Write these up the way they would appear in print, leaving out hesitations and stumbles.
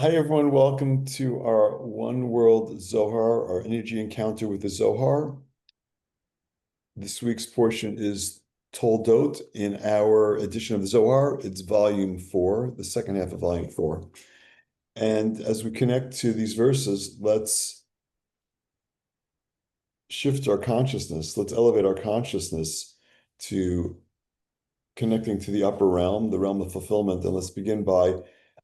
Hi, everyone. Welcome to our One World Zohar, our energy encounter with the Zohar. This week's portion is Toldot in our edition of the Zohar. It's volume 4, the second half of volume 4. And as we connect to these verses, let's shift our consciousness. Let's elevate our consciousness to connecting to the upper realm, the realm of fulfillment. And let's begin by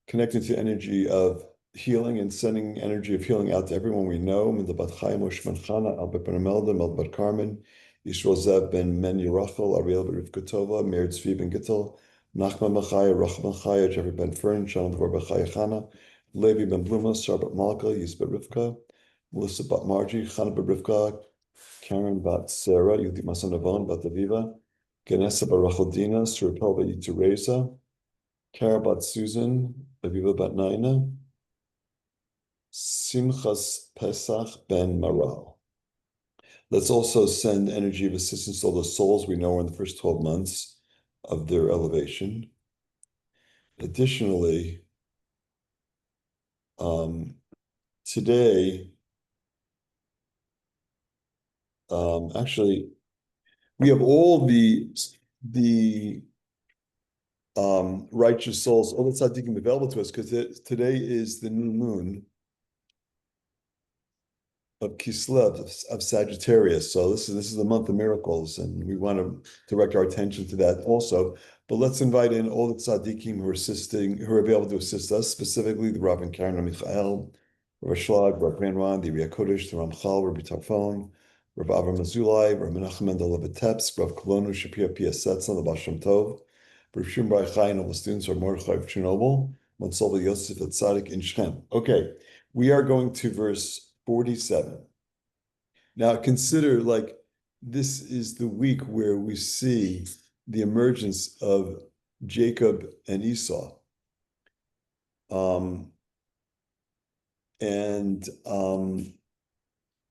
connecting to the energy of healing and sending energy of healing out to everyone we know. Bat Chaim Oshman Chana, Albert Ben Imelda, Melbat Carmen, Yishroel Zev Ben Men Yerachel, Ariel Ben Rivka Tova, Meir Tzvi Ben Gittel, Nachman Machaya, Rachel Ben Chaya, Jeffrey Ben Fern, Shalom Dvor Ben Chaya Chana, Levi Ben Bluma, Sarbat Malka, Yisbet Rivka, Melissa Bat Margie, Chana Ben Rivka, Karen Bat Sarah, Yudit Masan Avon, Bat Aviva, Ganesa Bat Rachel Dina, Surapel Bat Yitzureza, Kara Bat Susan, Aviva Bat Naina, Simchas Pesach Ben Maral. Let's also send energy of assistance to all the souls we know are in the first 12 months of their elevation. Additionally, today, actually, we have all the righteous souls, all the tzaddikim available to us, because today is the new moon of Kislev, of Sagittarius. So this is the month of miracles, and we want to direct our attention to that also. But let's invite in all the tzaddikim who are available to assist us, specifically the Rav and Karen Michael, Rav Shlag, Rav Granron, the Ria Kodesh, the Ramchal, Rabbi Tarfon, Rav Avram Azulai, Rav Menachem Mendel Levitetz, Rav Kolonu Shapir Piasetza, the Bashem Tov, Rav Shimon Bar Yochai, and all the students of Mordechai of Chernobyl, Monsolva Yosef at Tzadik in Shechem. Okay, we are going to verse 47. Now consider, like, this is the week where we see the emergence of Jacob and Esau.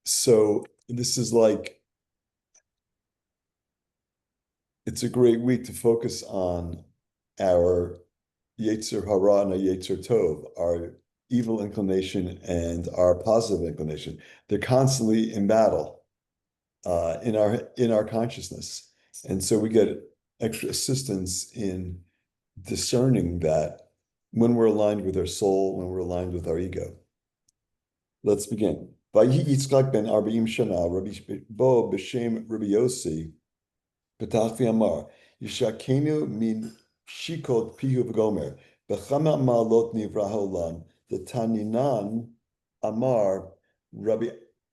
So this is like, it's a great week to focus on our Yetzer Hara and our Yetzer Tov, our evil inclination and our positive inclination. They're constantly in battle in our consciousness. And so we get extra assistance in discerning that when we're aligned with our soul, when we're aligned with our ego. Let's begin. Vayi Yitzchak ben 40 shana, Rabbi Bo b'shem Rabbi Yossi, Petach v'amar, Yishakenu min shikot pihu v'gomer, b'chama ma'alot nivra ha'olam, the Taninan amar Rabbi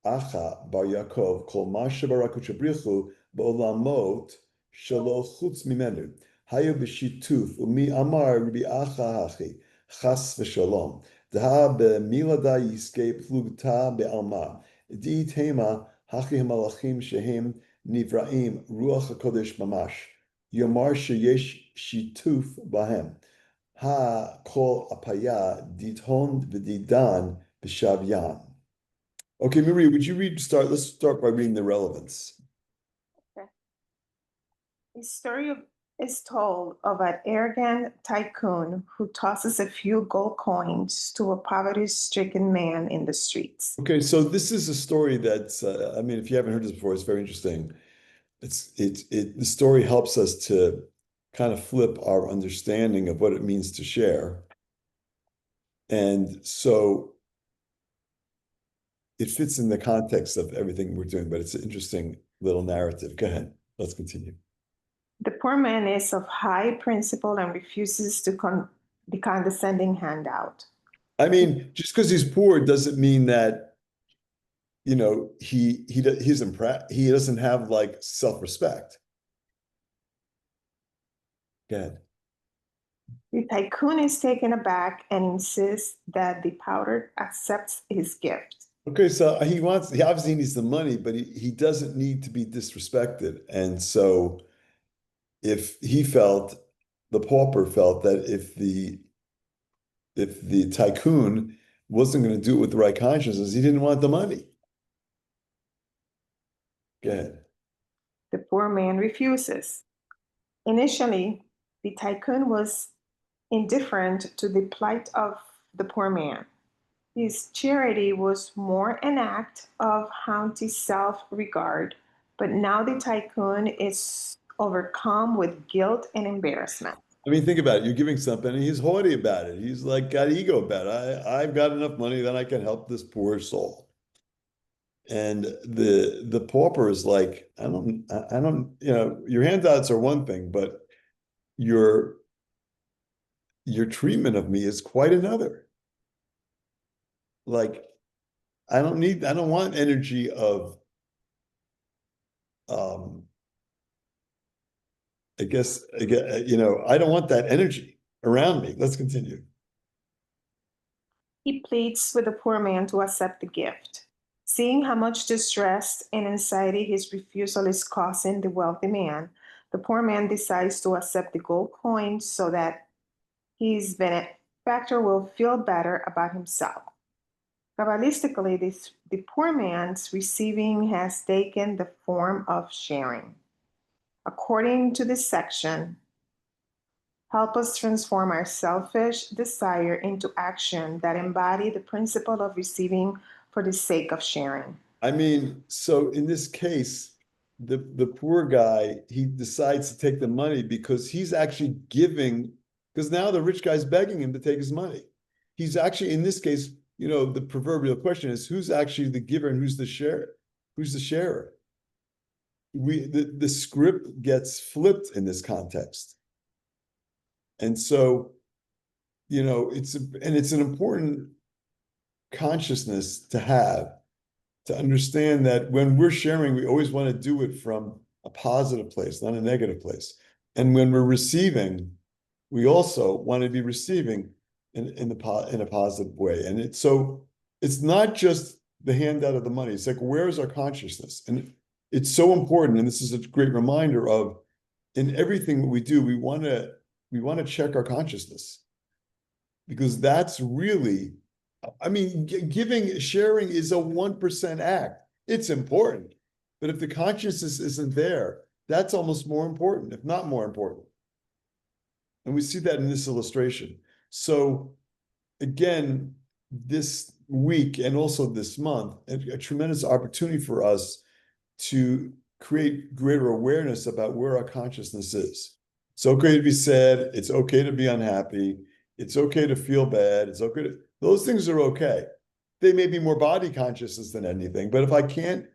Acha bar Yaakov, kol ma shebarakut shebrichu ba'olamot shelo chutz mimenu, hayu b'shituf, umi amar Rabbi Acha hachi, chas v'shalom, daha b'milada yiskei plugta be'alma, di tema hachi hamalachim shehem nivraim ruach hakodesh mamash, yomar sheyesh shituf bahem, ha kol apaya dithon v'didan b'shavyan. Okay, Maria, would you let's start by reading the relevance. Okay. A story is told of an arrogant tycoon who tosses a few gold coins to a poverty-stricken man in the streets. Okay, so this is a story that's, I mean, if you haven't heard this before, it's very interesting. The story helps us to kind of flip our understanding of what it means to share. And so it fits in the context of everything we're doing, but it's an interesting little narrative. Go ahead, let's continue. The poor man is of high principle and refuses to the condescending handout. I mean, just because he's poor doesn't mean that, you know, he doesn't have like self-respect. Go ahead. The tycoon is taken aback and insists that the powder accepts his gift. Okay, so he obviously needs the money, but he doesn't need to be disrespected. And so if the pauper felt that if the tycoon wasn't going to do it with the right consciousness, he didn't want the money. Go ahead. The poor man refuses. Initially, the tycoon was indifferent to the plight of the poor man. His charity was more an act of haughty self-regard, but now the tycoon is overcome with guilt and embarrassment. I mean, think about it. You're giving something, and he's haughty about it. He's like got ego about it. I've got enough money that I can help this poor soul. And the pauper is like, I don't, your handouts are one thing, but your your treatment of me is quite another. Like, I don't want energy of, um, I guess, I don't want that energy around me. Let's continue. He pleads with the poor man to accept the gift. Seeing how much distress and anxiety his refusal is causing the wealthy man, the poor man decides to accept the gold coin so that his benefactor will feel better about himself. Kabbalistically, the poor man's receiving has taken the form of sharing. According to this section, help us transform our selfish desire into action that embody the principle of receiving for the sake of sharing. I mean, so in this case, the poor guy, he decides to take the money because he's actually giving, because now the rich guy's begging him to take his money. He's actually, in this case, the proverbial question is who's actually the giver and who's the sharer? Who's the sharer? The script gets flipped in this context. And so, it's an important consciousness to have, to understand that when we're sharing, we always want to do it from a positive place, not a negative place. And when we're receiving, we also want to be receiving in a positive way. And it's not just the handout of the money. It's like, where is our consciousness? And it's so important. And this is a great reminder of, in everything that we do, we want to check our consciousness, because that's really, I mean, sharing is a 1% act. It's important. But if the consciousness isn't there, that's almost more important, if not more important. And we see that in this illustration. So again, this week and also this month, a tremendous opportunity for us to create greater awareness about where our consciousness is. It's okay to be sad. It's okay to be unhappy. It's okay to feel bad. Those things are okay. They may be more body consciousness than anything, but if I can't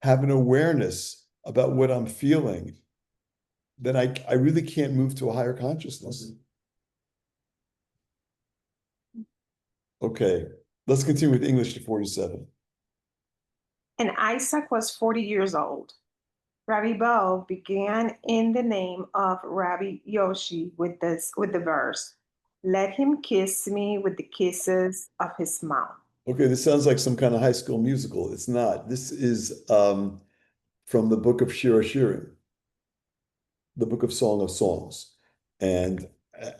have an awareness about what I'm feeling, then I really can't move to a higher consciousness. Okay, let's continue with English to 47. And Isaac was 40 years old. Rabbi Bo began in the name of Rabbi Yoshi with the verse, "Let him kiss me with the kisses of his mouth." Okay, this sounds like some kind of high school musical. It's not. This is from the book of Shir Hashirim, the book of Song of Songs. And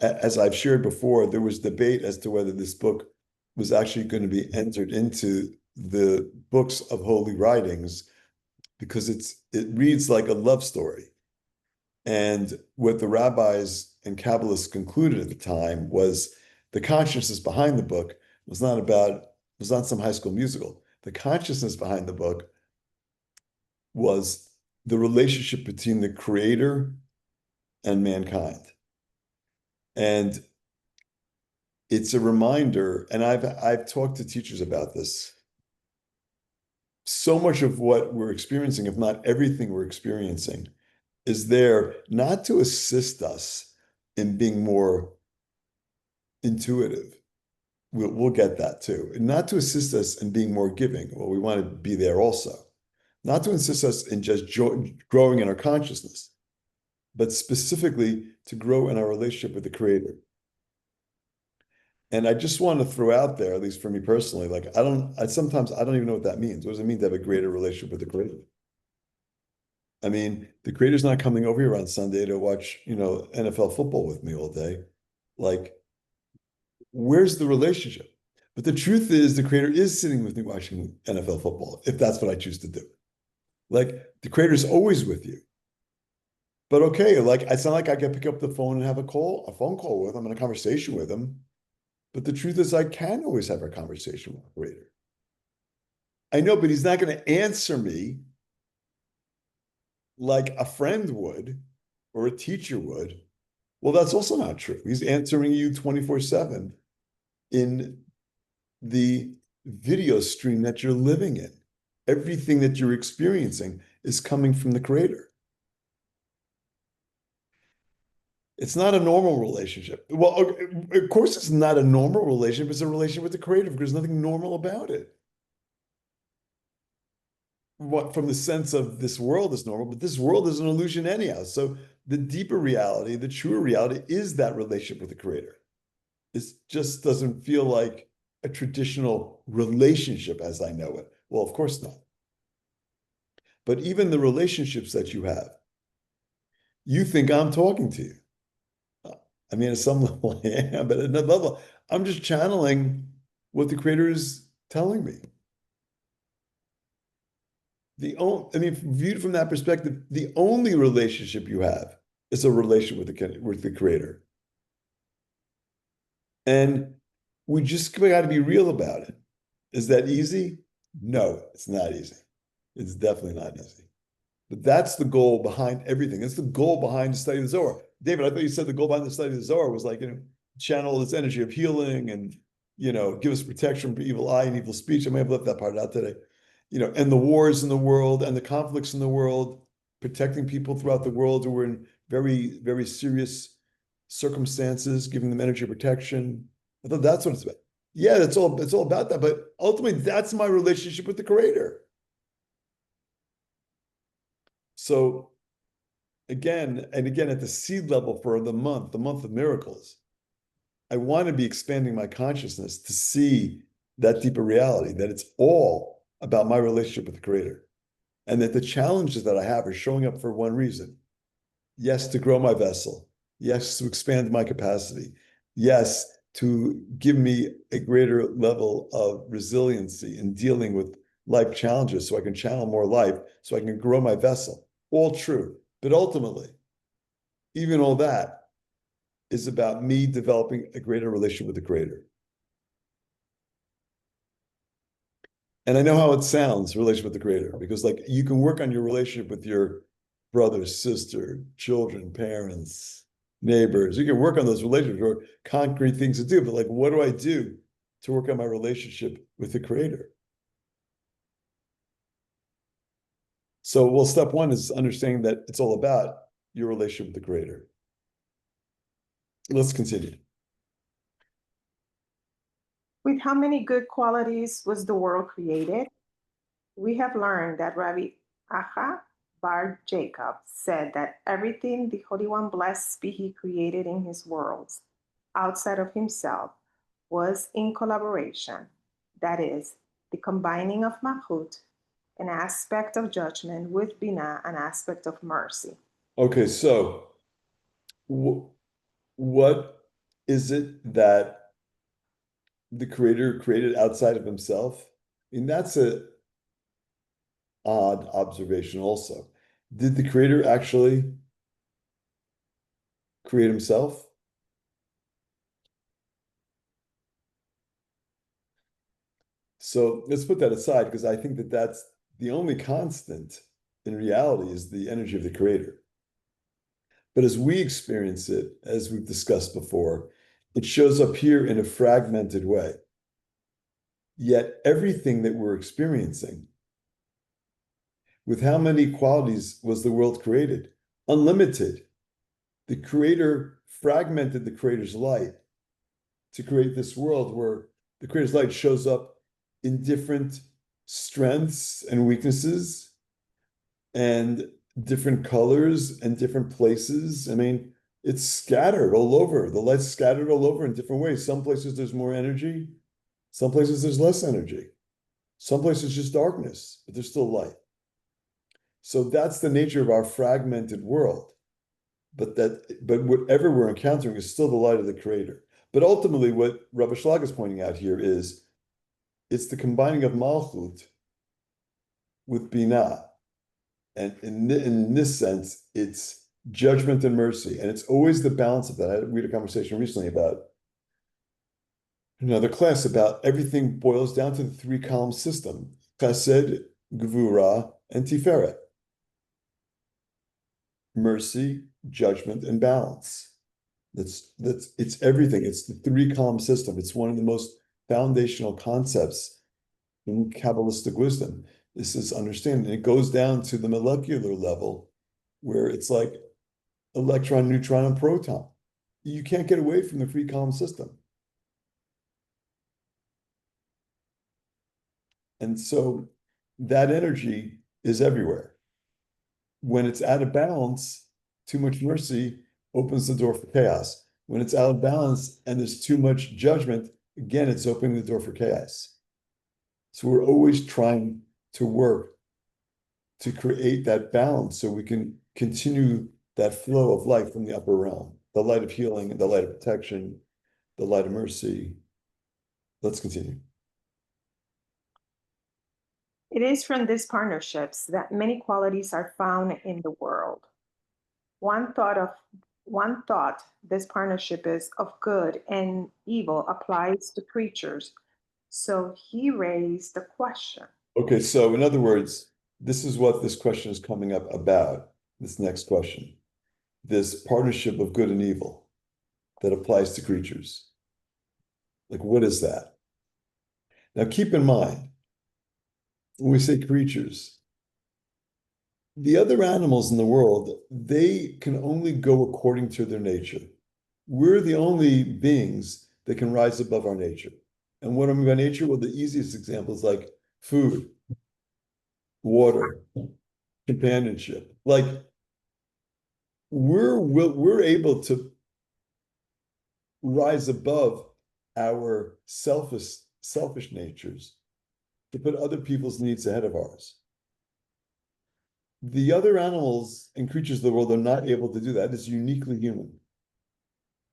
as I've shared before, there was debate as to whether this book was actually going to be entered into the books of holy writings, because it reads like a love story. And what the rabbis and Kabbalists concluded at the time was the consciousness behind the book was not some high school musical. The consciousness behind the book was the relationship between the creator and mankind. And it's a reminder, and I've talked to teachers about this. So much of what we're experiencing, if not everything we're experiencing, is there not to assist us in being more intuitive. We'll get that too. And not to assist us in being more giving. Well, we want to be there also. Not to assist us in just growing in our consciousness, but specifically to grow in our relationship with the Creator. And I just want to throw out there, at least for me personally, like sometimes I don't even know what that means. What does it mean to have a greater relationship with the Creator? I mean, the Creator's not coming over here on Sunday to watch, NFL football with me all day. Like, where's the relationship? But the truth is, the Creator is sitting with me watching NFL football, if that's what I choose to do. Like, the Creator's always with you. But okay, like, it's not like I can pick up the phone and have a phone call with him and a conversation with him. But the truth is, I can always have a conversation with the Creator. I know, but he's not going to answer me like a friend would or a teacher would. Well, that's also not true. He's answering you 24/7 in the video stream that you're living in. Everything that you're experiencing is coming from the Creator. It's not a normal relationship. Well, of course, it's not a normal relationship. It's a relationship with the Creator because there's nothing normal about it. What from the sense of this world is normal, but this world is an illusion anyhow. So the deeper reality, the truer reality is that relationship with the Creator. It just doesn't feel like a traditional relationship as I know it. Well, of course not. But even the relationships that you have, you think I'm talking to you. I mean, at some level I am, but at another level, I'm just channeling what the Creator is telling me. I mean, viewed from that perspective, the only relationship you have is a relation with the Creator. And we just got to be real about it. Is that easy? No, it's not easy. It's definitely not easy. But that's the goal behind everything. It's the goal behind the study of the Zohar. David, I thought you said the goal behind the study of the Zohar was like, channel this energy of healing and, give us protection from evil eye and evil speech. I may have left that part out today. And the wars in the world and the conflicts in the world, protecting people throughout the world who are in very, very serious circumstances, giving them energy protection. I thought that's what it's about. Yeah, it's all about that. But ultimately, that's my relationship with the Creator. So again and again at the seed level for the month of miracles, I want to be expanding my consciousness to see that deeper reality, that it's all about my relationship with the Creator. And that the challenges that I have are showing up for one reason. Yes, to grow my vessel. Yes, to expand my capacity. Yes, to give me a greater level of resiliency in dealing with life challenges so I can channel more life, so I can grow my vessel. All true. But ultimately, even all that is about me developing a greater relationship with the Creator. And I know how it sounds, relationship with the Creator, because like you can work on your relationship with your brother, sister, children, parents, neighbors. You can work on those relationships or concrete things to do, but like, what do I do to work on my relationship with the Creator? So, well, step one is understanding that it's all about your relationship with the Creator. Let's continue. With how many good qualities was the world created? We have learned that Rabbi Aha Bar Jacob said that everything the Holy One blessed be he created in his worlds, outside of himself, was in collaboration. That is, the combining of Malchut, an aspect of judgment, with Binah, an aspect of mercy. Okay, so what is it that the Creator created outside of himself? I mean, that's a odd observation also. Did the Creator actually create himself? So let's put that aside because I think that that's the only constant in reality is the energy of the Creator. But as we experience it, as we've discussed before, it shows up here in a fragmented way. Yet everything that we're experiencing, with how many qualities was the world created? Unlimited. The Creator fragmented the Creator's light to create this world where the Creator's light shows up in different strengths and weaknesses and different colors and different places. I mean, it's scattered all over. The light's scattered all over in different ways. Some places there's more energy, some places there's less energy. Some places just darkness, but there's still light. So that's the nature of our fragmented world. But whatever we're encountering is still the light of the Creator. But ultimately, what Rabbi Schlag is pointing out here is it's the combining of Malchut with Binah. And in this sense, it's judgment and mercy. And it's always the balance of that. We had a conversation recently about another class about everything boils down to the three-column system: Chesed, Gvura, and Tiferet. Mercy, judgment, and balance. That's it's everything. It's the three-column system. It's one of the most foundational concepts in Kabbalistic wisdom. This is understanding. It goes down to the molecular level where it's like electron, neutron, and proton. You can't get away from the three-column system. And so that energy is everywhere. When it's out of balance, too much mercy opens the door for chaos. When it's out of balance and there's too much judgment, again, it's opening the door for chaos. So we're always trying to work to create that balance so we can continue that flow of light from the upper realm, the light of healing, the light of protection, the light of mercy. Let's continue. It is from these partnerships that many qualities are found in the world. One thought this partnership is of good and evil applies to creatures. So he raised the question. Okay, so in other words, this is what this question is coming up about, this next question. This partnership of good and evil that applies to creatures. Like, what is that? Now, keep in mind, when we say creatures, the other animals in the world, they can only go according to their nature. We're the only beings that can rise above our nature. And what I mean by nature? Well, the easiest example is like food, water, companionship. Like we're able to rise above our selfish natures to put other people's needs ahead of ours. The other animals and creatures of the world are not able to do that. It's uniquely human.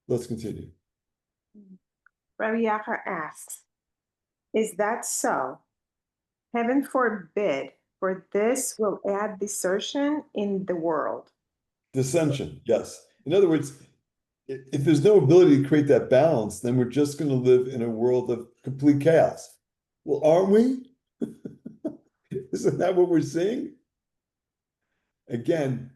Let's continue. Rabbi Yaakov asks, is that so? Heaven forbid, for this will add dissension in the world. Dissension, yes. In other words, if there's no ability to create that balance, then we're just going to live in a world of complete chaos. Well, aren't we? Isn't that what we're seeing? Again,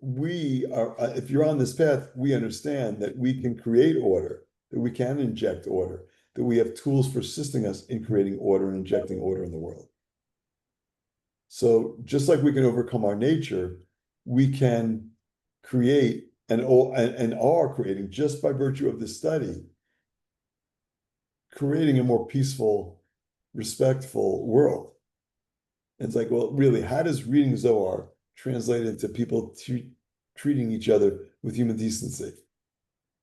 we are, if you're on this path, we understand that we can create order, that we can inject order, that we have tools for assisting us in creating order and injecting order in the world. So just like we can overcome our nature, we can create and are creating, just by virtue of this study, creating a more peaceful, respectful world. And it's like, well, really, how does reading Zohar translate into people treating each other with human decency?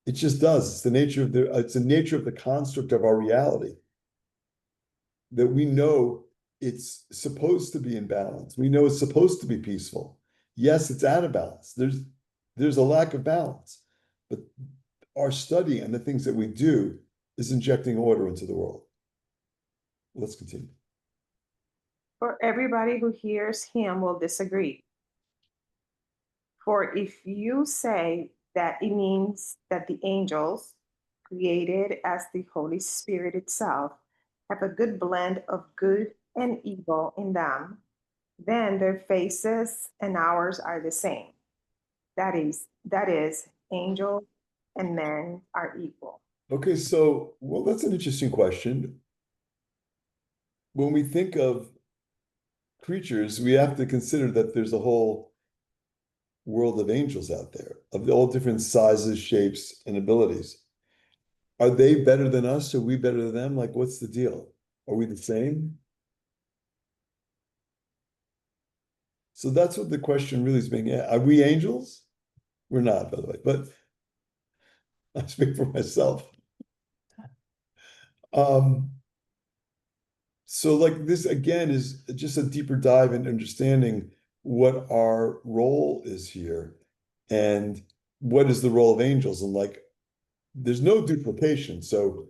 It just does. It's the nature of the construct of our reality, that we know it's supposed to be in balance. We know it's supposed to be peaceful. Yes, it's out of balance. There's a lack of balance, but our study and the things that we do is injecting order into the world. Let's continue. For everybody who hears him will disagree. For if you say that it means that the angels, created as the Holy Spirit itself, have a good blend of good and evil in them, then their faces and ours are the same. That is, angels and men are equal. Okay, so, well, that's an interesting question. When we think of creatures, we have to consider that there's a whole world of angels out there, of all different sizes, shapes, and abilities. Are they better than us? Are we better than them? Like, what's the deal? Are we the same? So that's what the question really is being asked. Are we angels? We're not, by the way, but I speak for myself. So like this again is just a deeper dive in understanding what our role is here and what is the role of angels. And like there's no duplication, so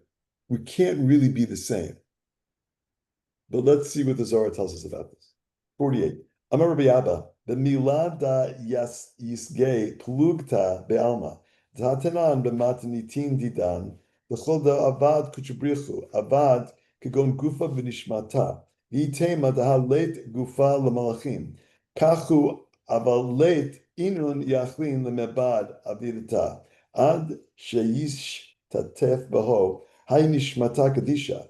we can't really be the same. But let's see what the Zohar tells us about this. 48. Amar Rabbi Abba, the milada yisge plugta be'alma, Zatanan b'matanitin didan, L'chol avad kuchabrichu, avad kegon gufa v'nishmata, v'itema dahalet gufa l'malachim, kachu avalet inun yachlin lemebad avidata, ad sheyish tatef baho, hay nishmata kadisha,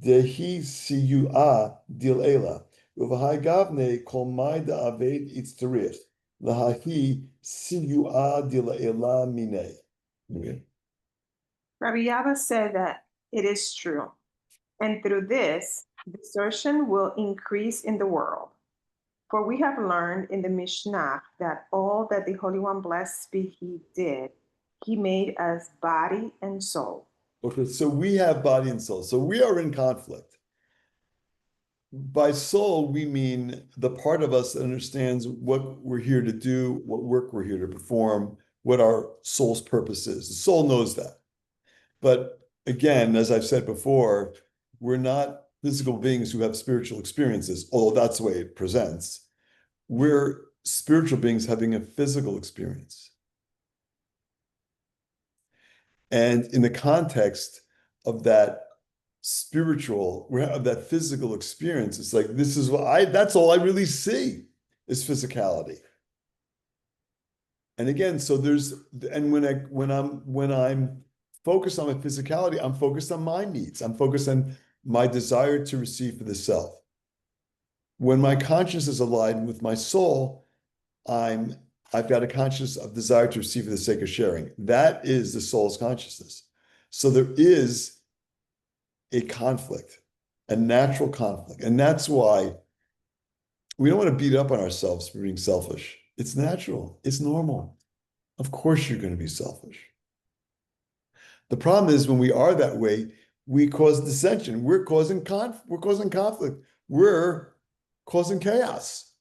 dehi siyua dil ela, uvahai gavne kol mai da aved itzterich, lahahi siyua dil ela mine. Rabbi Yabba said that it is true, and through this, distortion will increase in the world. For we have learned in the Mishnah that all that the Holy One, blessed be He, did, He made us body and soul. Okay, so we have body and soul. So we are in conflict. By soul, we mean the part of us that understands what we're here to do, what work we're here to perform, what our soul's purpose is. The soul knows that. But again, as I've said before, we're not physical beings who have spiritual experiences, although that's the way it presents. We're spiritual beings having a physical experience. And in the context of that spiritual, of that physical experience, it's like, this is that's all I really see is physicality. And again, so and when I'm focused on my physicality, I'm focused on my needs. I'm focused on my desire to receive for the self. When my consciousness is aligned with my soul, I've got a consciousness of desire to receive for the sake of sharing. That is the soul's consciousness. So there is a conflict, a natural conflict. And that's why we don't want to beat up on ourselves for being selfish. It's natural. It's normal. Of course you're going to be selfish. The problem is when we are that way, we cause dissension. We're causing conflict. We're causing chaos.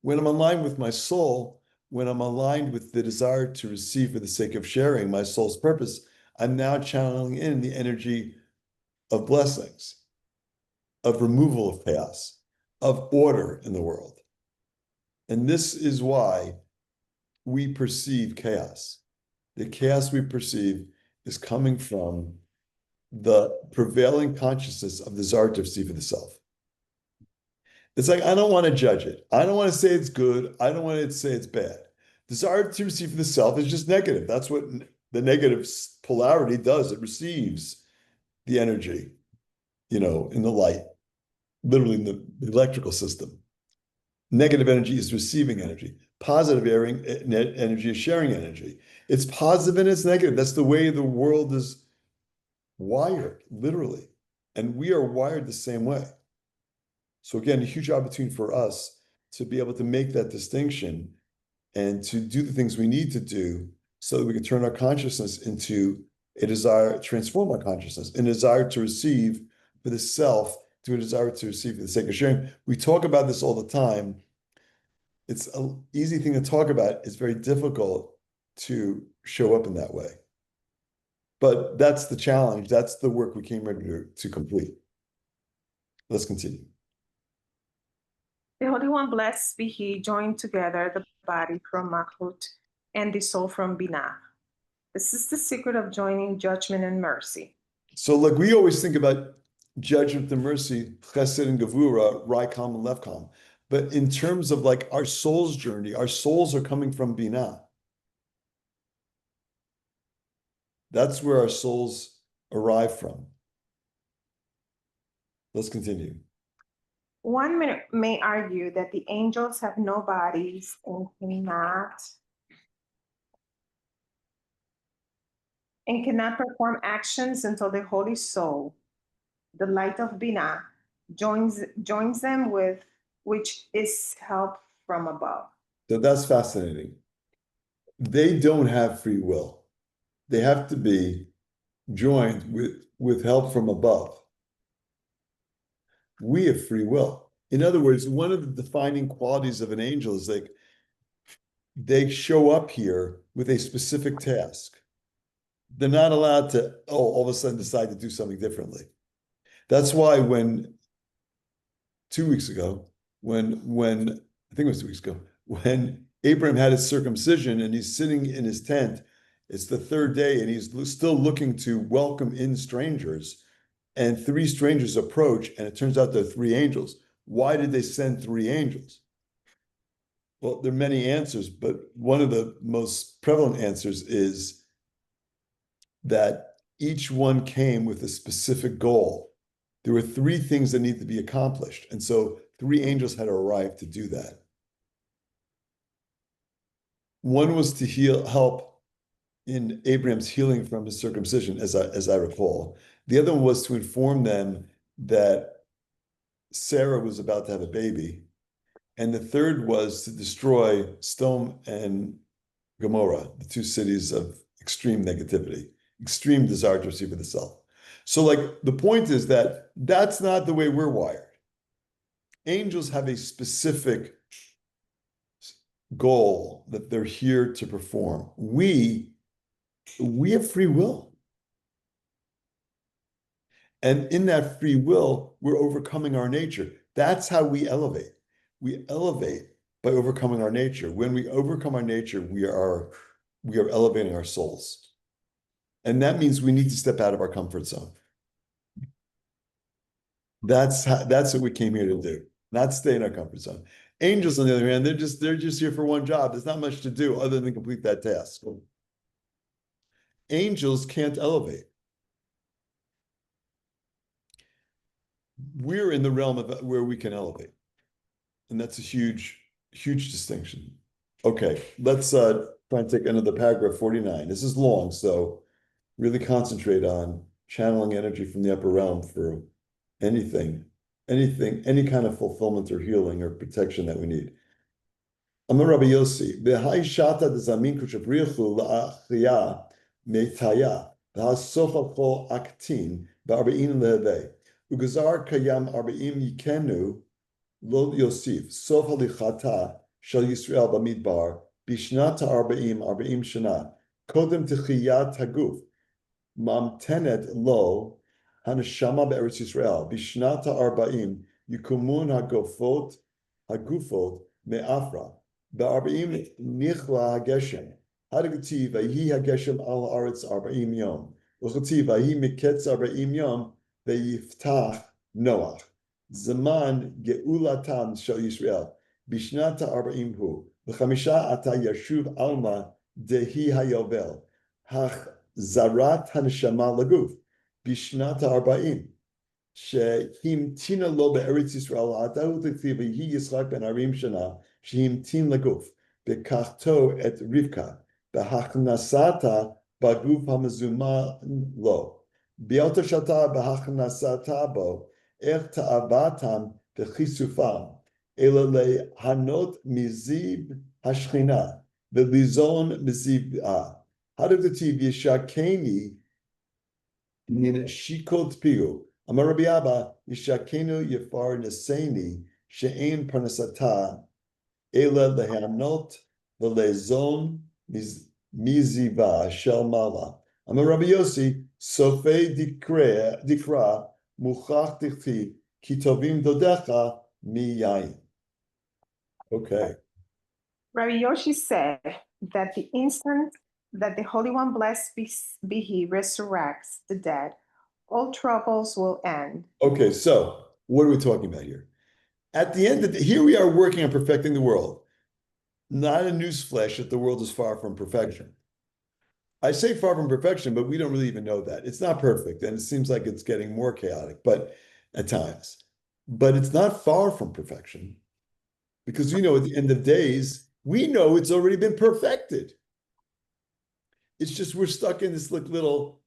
When I'm aligned with my soul, when I'm aligned with the desire to receive for the sake of sharing my soul's purpose, I'm now channeling in the energy of blessings, of removal of chaos, of order in the world. And this is why we perceive chaos. The chaos we perceive is coming from the prevailing consciousness of desire to receive for the self. It's like, I don't want to judge it. I don't want to say it's good. I don't want to say it's bad. Desire to receive for the self is just negative. That's what the negative polarity does. It receives the energy, in the light, literally in the electrical system. Negative energy is receiving energy. Positive energy is sharing energy. It's positive and it's negative. That's the way the world is wired, literally. And we are wired the same way. So again, a huge opportunity for us to be able to make that distinction and to do the things we need to do so that we can turn our consciousness into a desire, transform our consciousness, a desire to receive for the self, to a desire to receive for the sake of sharing. We talk about this all the time. It's an easy thing to talk about. It's very difficult to show up in that way. But that's the challenge. That's the work we came here to complete. Let's continue. The Holy One, blessed be He, joined together the body from Malchut and the soul from Binah. This is the secret of joining judgment and mercy. So like we always think about judgment and mercy, chesed and gevura, right calm and left calm. But in terms of like our soul's journey, our souls are coming from Binah. That's where our souls arrive from. Let's continue. One may argue that the angels have no bodies and cannot perform actions until the Holy Soul, the light of Binah, joins them with which is help from above. So that's fascinating. They don't have free will. They have to be joined with help from above. We have free will. In other words, one of the defining qualities of an angel is like they show up here with a specific task. They're not allowed to, all of a sudden decide to do something differently. That's why when 2 weeks ago, when I think it was 2 weeks ago, when Abraham had his circumcision and he's sitting in his tent, It's the third day, and he's still looking to welcome in strangers. And three strangers approach, and it turns out they're three angels. Why did they send three angels? Well, there are many answers, but one of the most prevalent answers is that each one came with a specific goal. There were three things that need to be accomplished. And so three angels had arrived to do that. One was to help in Abraham's healing from his circumcision, as I recall. The other one was to inform them that Sarah was about to have a baby. And the third was to destroy Sodom and Gomorrah, the two cities of extreme negativity, extreme desire to receive for the self. So, like, the point is that that's not the way we're wired. Angels have a specific goal that they're here to perform. We have free will. And in that free will, we're overcoming our nature. That's how we elevate. We elevate by overcoming our nature. When we overcome our nature, we are elevating our souls. And that means we need to step out of our comfort zone. That's what we came here to do, not stay in our comfort zone. Angels, on the other hand, they're just here for one job. There's not much to do other than complete that task. Angels can't elevate. We're in the realm of where we can elevate. And that's a huge, huge distinction. Okay, let's try and take another paragraph 49. This is long, so really concentrate on channeling energy from the upper realm for anything, any kind of fulfillment or healing or protection that we need. Amar Rabbi Yossi, v'hai shata dezamin kushabrichu la'achriya meitaya, v'hasofa kol aktin ba'arba'in lehevei, ugazar kayam arba'im yikenu lo yosif, sof halichata shel Yisrael b'midbar, bishnata arba'im shana, kodem techiyat haguf, mamtenet lo haneshama be'eretz Yisrael, bishnata arba'im yukumun hagufot me'afra, ba'arba'im nichla hageshem, hadagati v'hi hageshem al haaretz arba'im yom, u'chati v'hi miketz arba'im yom ve'yiftach Noach, zaman ge'ulatam shel Yisrael, bishnata arba'im hu, v'chamisha ata yashuv alma dehi hayovel, hach zarat haneshama laguf, bishnata arba'im, שהמתינה לו בארץ ישראל, עתה הוא תכתיב, ויהי יצחק בן 40 שנה, שהמתין לגוף, לקחתו את רבקה, בהכנסתה בגוף המזומן לו. באותה שתה בהכנסתה בו, איך תאוותם וכיסופם, אלא ליהנות מזיו השכינה, וליזון מזיווה. הדכתיב ישקני מן שיקות פיהו, Amar Rabbi Abba, Yishakenu Yafar Neseni, She'en Parnasata, Ela Lehanot, Velezon Miziva, Shel Mala. Amar Rabbi Yossi, Sofe Dikra, Muchach Dichti, Kitovim Dodecha, Mi Yain. Okay. Rabbi Yoshi said that the instant that the Holy One, blessed be he, resurrects the dead, all troubles will end. Okay, so what are we talking about here? At the end of here we are working on perfecting the world. Not a newsflash that the world is far from perfection. I say far from perfection, but we don't really even know that. It's not perfect, and it seems like it's getting more chaotic, but at times. But it's not far from perfection, because at the end of days, we know it's already been perfected. It's just we're stuck in this little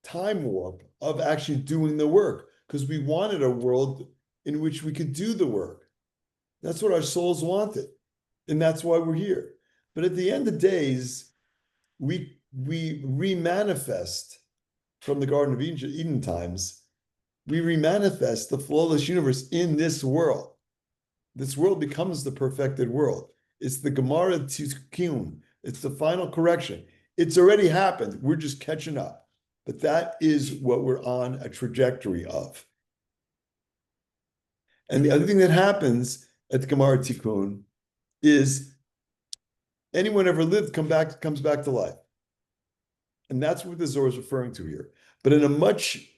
time warp of actually doing the work, because we wanted a world in which we could do the work. That's what our souls wanted, and that's why we're here. But at the end of days, we remanifest from the Garden of Eden times. We remanifest the flawless universe in this world. This world becomes the perfected world. It's the Gemara Tikkun. It's the final correction. It's already happened. We're just catching up. But that is what we're on a trajectory of. And the other thing that happens at the Gemara Tikkun is anyone ever lived comes back to life. And that's what the Zohar is referring to here. But in a much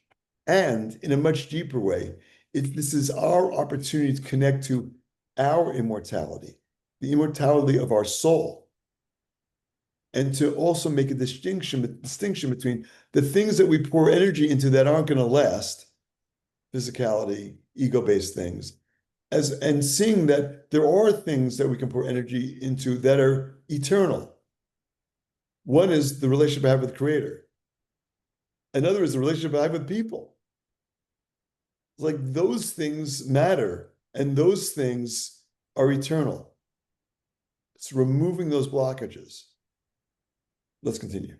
deeper way, this is our opportunity to connect to our immortality, the immortality of our soul, and to also make a distinction between the things that we pour energy into that aren't going to last, physicality, ego-based things, and seeing that there are things that we can pour energy into that are eternal. One is the relationship I have with the Creator. Another is the relationship I have with people. It's like those things matter, and those things are eternal. It's removing those blockages. Let's continue.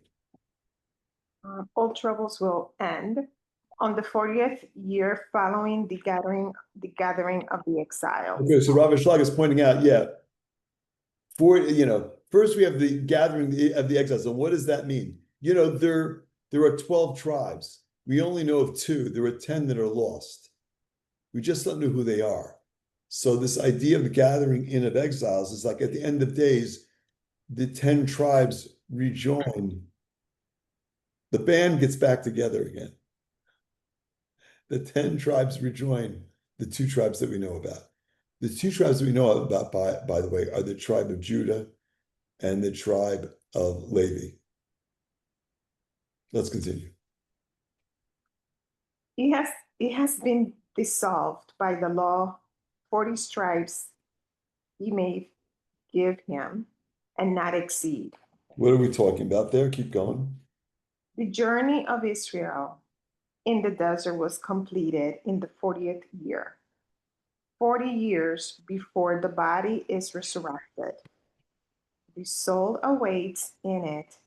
All troubles will end on the 40th year following the gathering of the exiles. Okay, so Rav Shlag is pointing out, first we have the gathering of the exiles. And what does that mean? There are 12 tribes. We only know of 2. There are 10 that are lost. We just don't know who they are. So this idea of the gathering in of exiles is like at the end of days, the 10 tribes rejoin. The band gets back together again. The 10 tribes rejoin the 2 tribes that we know about. The 2 tribes that we know about, by the way, are the tribe of Judah and the tribe of Levi. Let's continue. It has been dissolved by the law, 40 stripes he may give him and not exceed. What are we talking about there? Keep going. The journey of Israel in the desert was completed in the 40th year, 40 years before the body is resurrected. The soul awaits in it,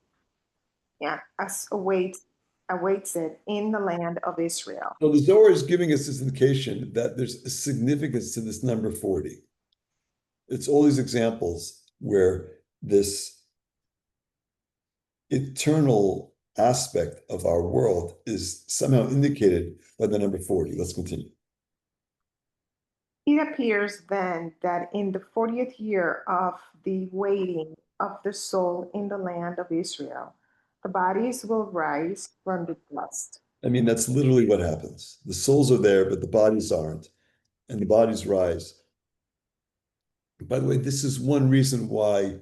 awaits it in the land of Israel. So the Zohar is giving us this indication that there's a significance to this number 40. It's all these examples where this eternal aspect of our world is somehow indicated by the number 40. Let's continue. It appears then that in the 40th year of the waiting of the soul in the land of Israel, the bodies will rise from the dust. I mean, that's literally what happens. The souls are there, but the bodies aren't, and the bodies rise. By the way, this is one reason why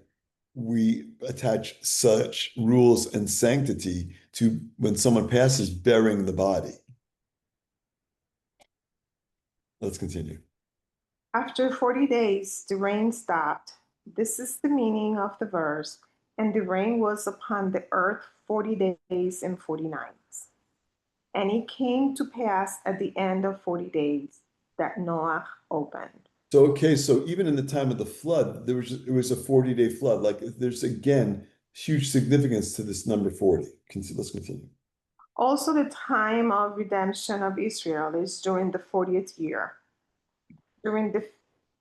we attach such rules and sanctity to when someone passes burying the body. Let's continue. After 40 days, the rain stopped. This is the meaning of the verse. And the rain was upon the earth 40 days and 40 nights. And it came to pass at the end of 40 days that Noah opened. So even in the time of the flood, it was a 40-day flood. Like there's again huge significance to this number 40. Let's continue. Also, the time of redemption of Israel is during the 40th year. During the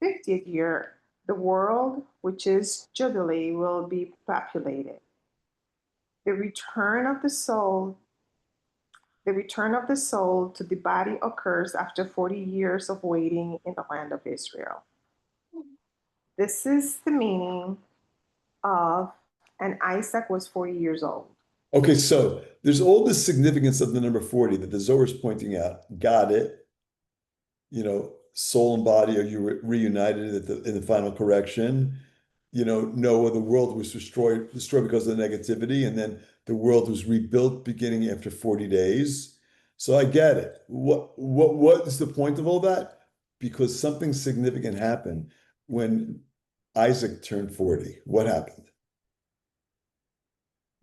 50th year, the world, which is Jubilee, will be populated. The return of the soul to the body occurs after 40 years of waiting in the land of Israel. This is the meaning of, and Isaac was 40 years old. Okay, so there's all this significance of the number 40 that the Zohar is pointing out. Got it. Soul and body are reunited in the final correction. Noah, the world was destroyed because of the negativity, and then the world was rebuilt beginning after 40 days. So I get it. What is the point of all that? Because something significant happened when Isaac turned 40. What happened?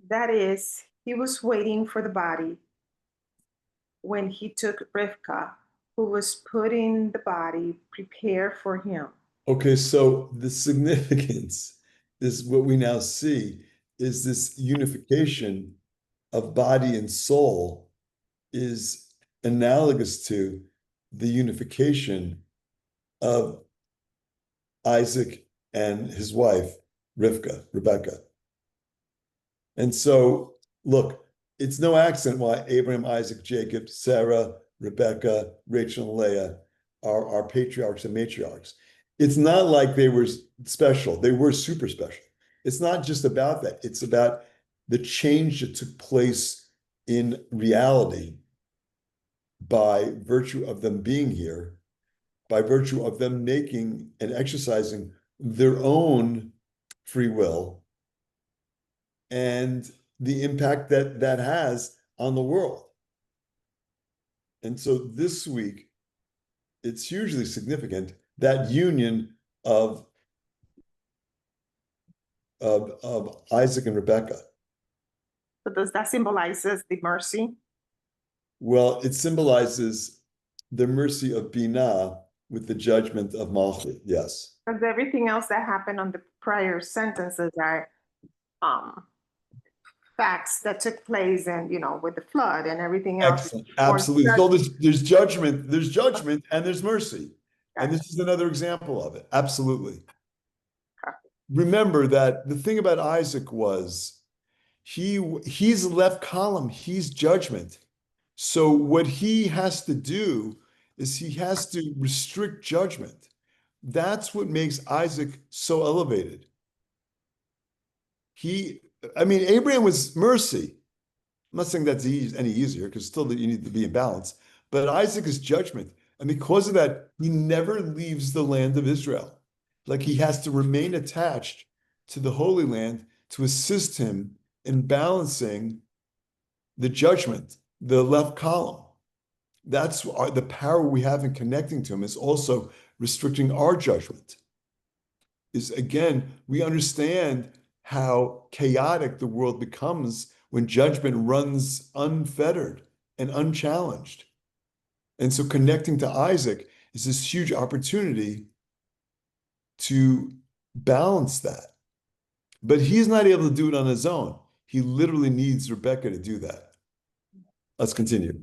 That is, he was waiting for the body when he took Rivka, who was putting the body prepared for him. Okay, so the significance is what we now see is this unification of body and soul is analogous to the unification of Isaac and his wife, Rebecca. And so, look, it's no accident why Abraham, Isaac, Jacob, Sarah, Rebecca, Rachel, and Leah are patriarchs and matriarchs. It's not like they were special. They were super special. It's not just about that. It's about the change that took place in reality by virtue of them being here, by virtue of them making and exercising their own free will, and the impact that that has on the world. And so this week, it's hugely significant, that union of Isaac and Rebekah. So does that symbolizes the mercy? Well, it symbolizes the mercy of Binah with the judgment of Malchut. Yes. Because everything else that happened on the prior sentences are um facts that took place and with the flood and everything else. Excellent. Absolutely. So there's judgment, and there's mercy. And this is another example of it. Absolutely. Remember that the thing about Isaac was he's left column, he's judgment. So what he has to do is he has to restrict judgment. That's what makes Isaac so elevated. Abraham was mercy. I'm not saying that's any easier, because still that you need to be in balance. But Isaac is judgment. And because of that, he never leaves the land of Israel. Like, he has to remain attached to the Holy Land to assist him in balancing the judgment, the left column. That's the power we have in connecting to him, is also restricting our judgment. Is, again, we understand how chaotic the world becomes when judgment runs unfettered and unchallenged. And so connecting to Isaac is this huge opportunity to balance that. But he's not able to do it on his own. He literally needs Rebekah to do that. Let's continue.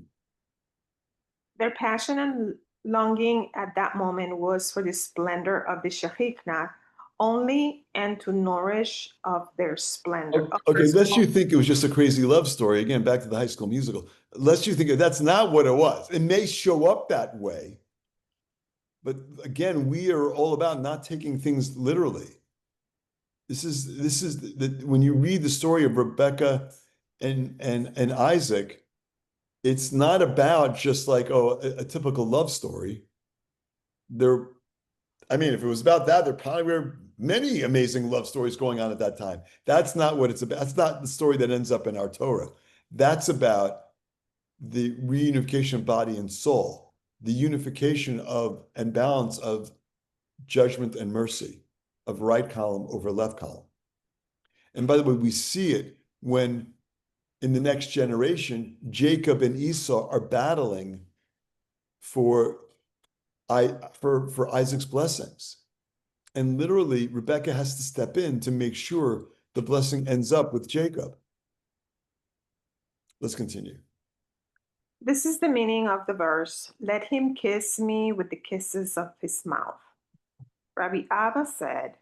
Their passion and longing at that moment was for the splendor of the Shekhinah only, and to nourish of their splendor. Okay, lest you think it was just a crazy love story, again, back to the High School Musical, lest you think that's not what it was. It may show up that way, but again, we are all about not taking things literally. This is when you read the story of Rebekah and Isaac, it's not about just like, a typical love story. If it was about that, there probably were many amazing love stories going on at that time. That's not what it's about. That's not the story that ends up in our Torah. That's about the reunification of body and soul, the unification of and balance of judgment and mercy, of right column over left column. And by the way, we see it when in the next generation, Jacob and Esau are battling for Isaac's blessings. And literally, Rebekah has to step in to make sure the blessing ends up with Jacob. Let's continue. This is the meaning of the verse. Let him kiss me with the kisses of his mouth. Rabbi Abba said,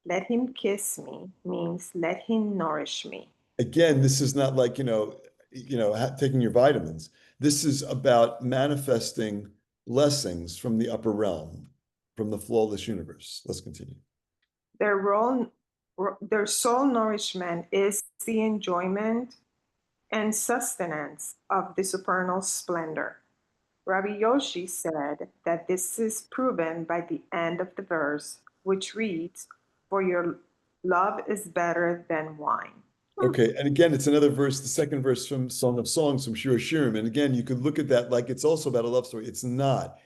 let him kiss me means let him nourish me. Again, this is not like, taking your vitamins. This is about manifesting blessings from the upper realm, from the flawless universe. Let's continue. Their soul nourishment is the enjoyment and sustenance of the supernal splendor. Rabbi Yoshi said that this is proven by the end of the verse, which reads, for your love is better than wine. Okay, and again, it's another verse, the second verse from Song of Songs, from Shir Shirim. And again, you could look at that like it's also about a love story. It's not.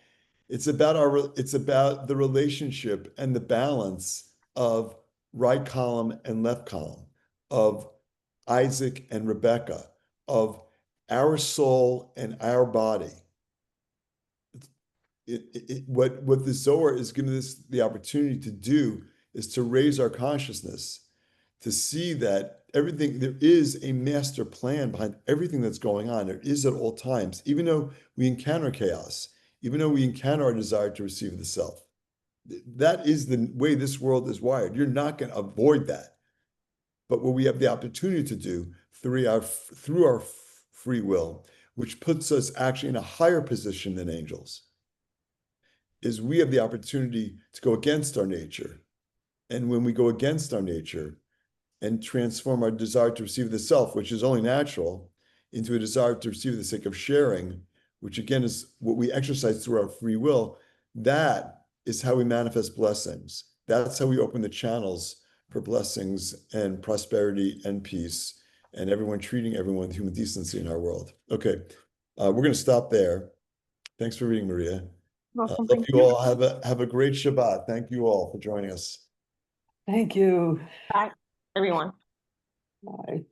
It's about the relationship and the balance of right column and left column, of Isaac and Rebekah, of our soul and our body. What the Zohar is giving us the opportunity to do is to raise our consciousness, to see that there is a master plan behind everything that's going on. There is at all times, even though we encounter chaos, even though we encounter our desire to receive the self. That is the way this world is wired. You're not going to avoid that. But what we have the opportunity to do through our free will, which puts us actually in a higher position than angels, is we have the opportunity to go against our nature. And when we go against our nature, and transform our desire to receive the self, which is only natural, into a desire to receive for the sake of sharing, which again is what we exercise through our free will, that is how we manifest blessings. That's how we open the channels for blessings and prosperity and peace, and everyone treating everyone with human decency in our world. Okay, we're going to stop there. Thanks for reading, Maria. Welcome. Love you all. Have a great Shabbat. Thank you all for joining us. Thank you. Bye, everyone. Bye.